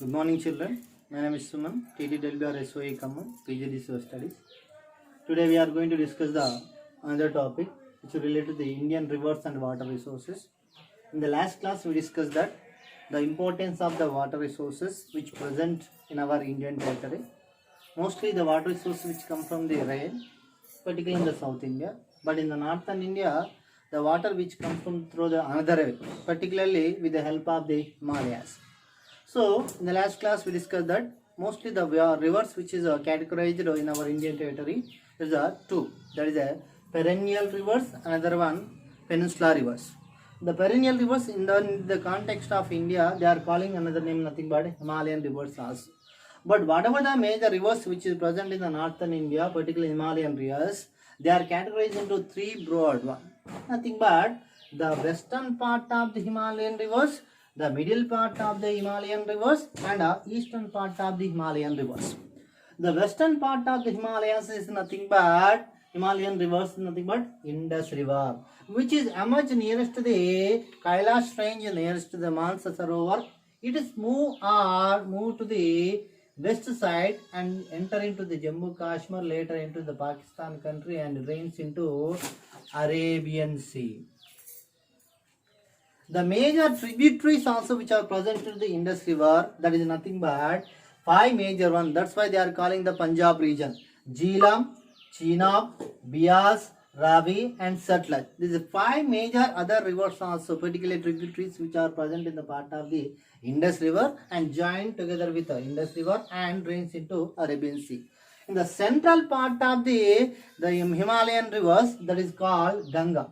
Good morning, children. My name is Suman, TTWR SOE Common, PGDCO Studies. Today we are going to discuss the another topic which is related to the Indian rivers and water resources. In the last class, we discussed that the importance of the water resources which present in our Indian territory. Mostly the water resources which come from the rain, particularly in the South India. But in the northern India, the water which comes from through the another way, particularly with the help of the Himalayas. So, in the last class we discussed that mostly the rivers which is categorized in our Indian territory is two. That is a perennial rivers, another one peninsular rivers. The perennial rivers in the context of India, they are calling another name nothing but Himalayan rivers also. But whatever the major rivers which is present in the northern India, particularly Himalayan rivers, they are categorized into three broad one. Nothing but the western part of the Himalayan rivers, the middle part of the Himalayan rivers, and the eastern part of the Himalayan rivers. The western part of the Himalayas is nothing but Himalayan rivers, nothing but Indus River, which is emerged nearest to the Kailash range, nearest to the Mansa Sarovar. It is move to the west side and enter into the Jammu Kashmir, later into the Pakistan country and drains into Arabian Sea. The major tributaries also which are present in the Indus River, that is nothing but five major ones. That's why they are calling the Punjab region. Jhelum, Chenab, Beas, Ravi and Satluj. These are five major other rivers also, particularly tributaries which are present in the part of the Indus River and join together with the Indus River and drains into Arabian Sea. In the central part of the Himalayan rivers, that is called Ganga.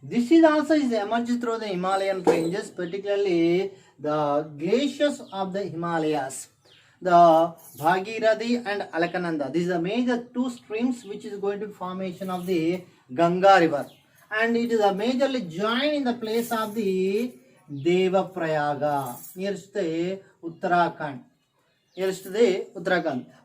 This is also emerged through the Himalayan ranges, particularly the glaciers of the Himalayas. The Bhagirathi and Alakananda. These are major two streams which is going to formation of the Ganga river. And it is a majorly joined in the place of the Devaprayaga, nearest the Uttarakhand.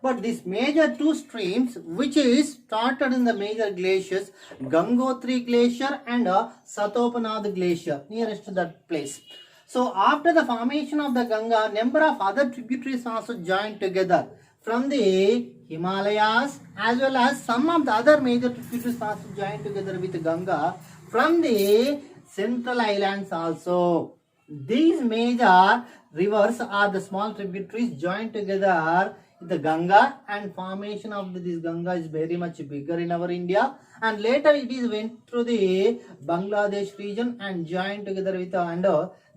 But these major two streams which is started in the major glaciers, Gangotri glacier and Satopanath glacier, nearest to that place. So after the formation of the Ganga, number of other tributaries also joined together from the Himalayas, as well as some of the other major tributaries also joined together with Ganga from the central islands also. These major rivers are the small tributaries joined together with the Ganga, and formation of this Ganga is very much bigger in our India, and later it is went through the Bangladesh region and joined together with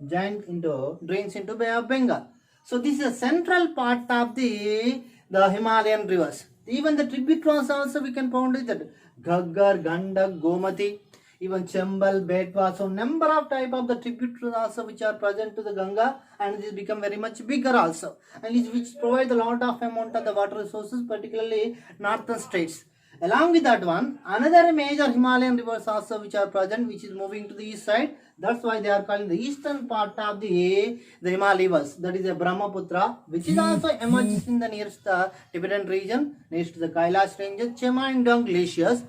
drains into Bay of Bengal. So this is a central part of the Himalayan rivers. Even the tributaries also we can find that Ghaggar, Gandak, Gomati, even Chambal, Betwa, so number of type of the tributaries also which are present to the Ganga, and this become very much bigger also, and which provide a lot of amount of the water resources, particularly northern states. Along with that one, another major Himalayan rivers also which are present, which is moving to the east side. That's why they are calling the eastern part of the Himalayas. That is a Brahmaputra, which is also emerges in the nearest Tibetan region, next to the Kailash ranges, Chemaindong glaciers.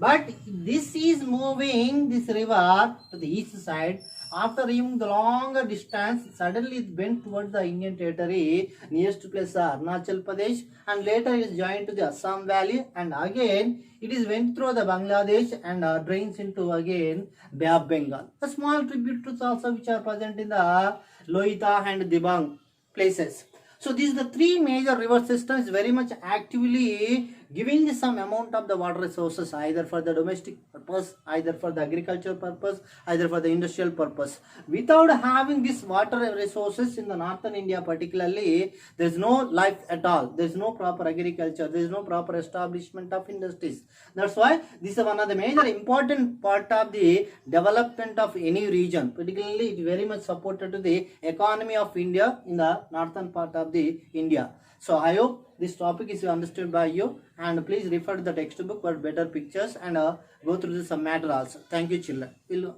But this is moving this river to the east side. After removing the longer distance, suddenly it went towards the Indian territory, nearest place Arunachal Pradesh, and later it is joined to the Assam Valley, and again it is went through the Bangladesh and drains into again Bay of Bengal. The small tributaries also which are present in the Loita and Dibang places. So these are the three major river systems very much actively giving some amount of the water resources, either for the domestic purpose, either for the agricultural purpose, either for the industrial purpose. Without having these water resources in the northern India particularly, there is no life at all. There is no proper agriculture. There is no proper establishment of industries. That's why this is one of the major important part of the development of any region. Particularly, it very much supported to the economy of India in the northern part of the India. So I hope this topic is understood by you, and please refer to the textbook for better pictures and go through some matter also. Thank you, children. We'll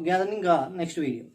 gathering next video.